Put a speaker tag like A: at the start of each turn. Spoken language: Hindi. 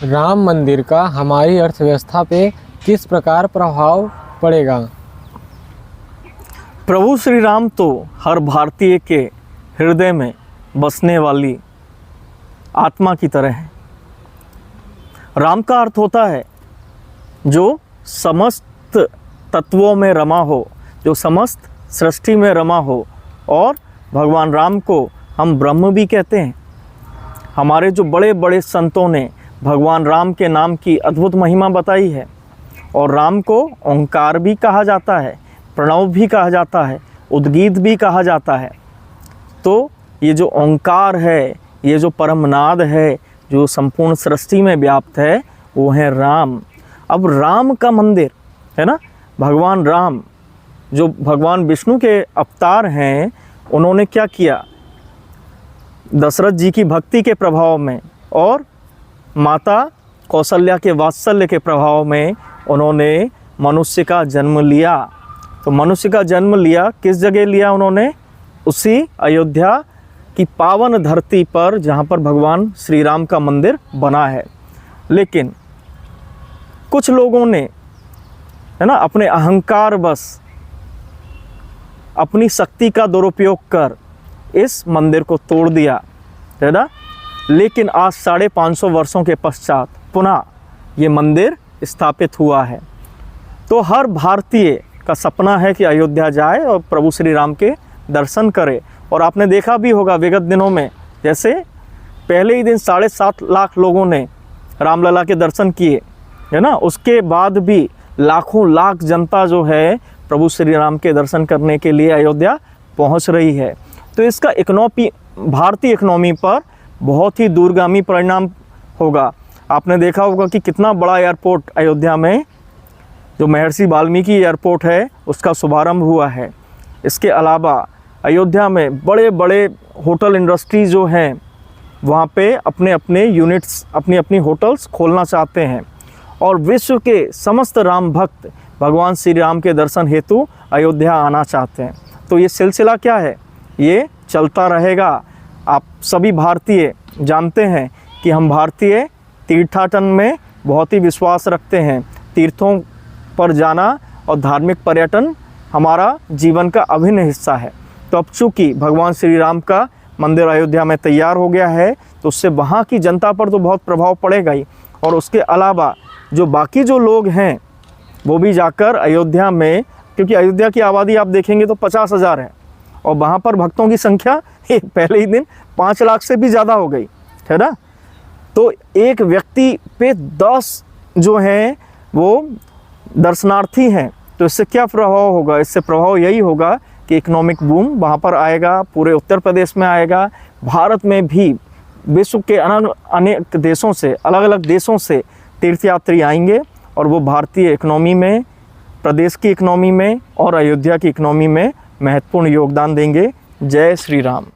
A: राम मंदिर का हमारी अर्थव्यवस्था पे किस प्रकार प्रभाव पड़ेगा?
B: प्रभु श्री राम तो हर भारतीय के हृदय में बसने वाली आत्मा की तरह है। राम का अर्थ होता है जो समस्त तत्वों में रमा हो, जो समस्त सृष्टि में रमा हो, और भगवान राम को हम ब्रह्म भी कहते हैं। हमारे जो बड़े बड़े संतों ने भगवान राम के नाम की अद्भुत महिमा बताई है, और राम को ओंकार भी कहा जाता है, प्रणव भी कहा जाता है, उद्गीत भी कहा जाता है। तो ये जो ओंकार है, ये जो परमनाद है, जो संपूर्ण सृष्टि में व्याप्त है, वो है राम। अब राम का मंदिर है ना, भगवान राम जो भगवान विष्णु के अवतार हैं, उन्होंने क्या किया, दशरथ जी की भक्ति के प्रभाव में और माता कौशल्या के वात्सल्य के प्रभाव में उन्होंने मनुष्य का जन्म लिया। तो मनुष्य का जन्म लिया किस जगह लिया उन्होंने? उसी अयोध्या की पावन धरती पर जहाँ पर भगवान श्री राम का मंदिर बना है। लेकिन कुछ लोगों ने है ना अपने अहंकार बस अपनी शक्ति का दुरुपयोग कर इस मंदिर को तोड़ दिया, है ना। लेकिन आज 550 वर्षों के पश्चात पुनः ये मंदिर स्थापित हुआ है। तो हर भारतीय का सपना है कि अयोध्या जाए और प्रभु श्री राम के दर्शन करे। और आपने देखा भी होगा विगत दिनों में, जैसे पहले ही दिन 7.5 लाख लोगों ने रामलला के दर्शन किए, है ना। उसके बाद भी लाखों लाख जनता जो है प्रभु श्री राम के दर्शन करने के लिए अयोध्या पहुंच रही है। तो इसका भारतीय इकोनॉमी पर बहुत ही दूरगामी परिणाम होगा। आपने देखा होगा कि कितना बड़ा एयरपोर्ट अयोध्या में, जो महर्षि वाल्मीकि एयरपोर्ट है, उसका शुभारंभ हुआ है। इसके अलावा अयोध्या में बड़े बड़े होटल इंडस्ट्री जो हैं, वहाँ पे अपने अपने यूनिट्स, अपनी अपनी होटल्स खोलना चाहते हैं। और विश्व के समस्त राम भक्त भगवान श्री राम के दर्शन हेतु अयोध्या आना चाहते हैं। तो ये सिलसिला क्या है, ये चलता रहेगा। आप सभी भारतीय जानते हैं कि हम भारतीय तीर्थाटन में बहुत ही विश्वास रखते हैं। तीर्थों पर जाना और धार्मिक पर्यटन हमारा जीवन का अभिन्न हिस्सा है। तो अब चूँकि भगवान श्री राम का मंदिर अयोध्या में तैयार हो गया है, तो उससे वहाँ की जनता पर तो बहुत प्रभाव पड़ेगा ही। और उसके अलावा जो बाकी जो लोग हैं वो भी जाकर अयोध्या में, क्योंकि अयोध्या की आबादी आप देखेंगे तो 50,000 है, और वहाँ पर भक्तों की संख्या पहले ही दिन 5 लाख से भी ज़्यादा हो गई, है ना। तो एक व्यक्ति पे 10 जो हैं वो दर्शनार्थी हैं। तो इससे क्या प्रभाव होगा? इससे प्रभाव यही होगा कि इकोनॉमिक बूम वहाँ पर आएगा, पूरे उत्तर प्रदेश में आएगा, भारत में भी विश्व के अनेक देशों से, अलग अलग देशों से तीर्थयात्री आएंगे, और वो भारतीय इकोनॉमी में, प्रदेश की इकोनॉमी में और अयोध्या की इकोनॉमी में महत्वपूर्ण योगदान देंगे। जय श्री राम।